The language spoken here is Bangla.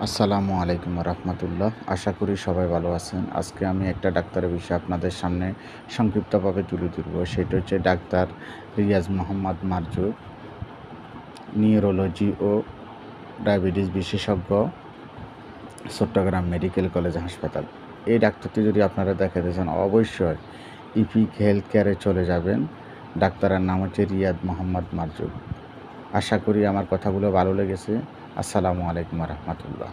আসসালামু আলাইকুম রহমতুল্লাহ। আশা করি সবাই ভালো আছেন। আজকে আমি একটা ডাক্তারের বিষয় আপনাদের সামনে সংক্ষিপ্তভাবে তুলে ধরব। সেটা হচ্ছে ডাক্তার রিয়াজ মোহাম্মদ মারজু, নিউরোলজি ও ডায়াবেটিস বিশেষজ্ঞ, চট্টগ্রাম মেডিকেল কলেজ হাসপাতাল। এই ডাক্তারটি যদি আপনারা দেখাতে চান অবশ্যই ইপিক হেলথ কেয়ারে চলে যাবেন। ডাক্তারের নাম হচ্ছে রিয়াজ মোহাম্মদ মারজু। আশা করি আমার কথাগুলো ভালো লেগেছে। আসসালামু আলাইকুম রহমতুল্লাহ।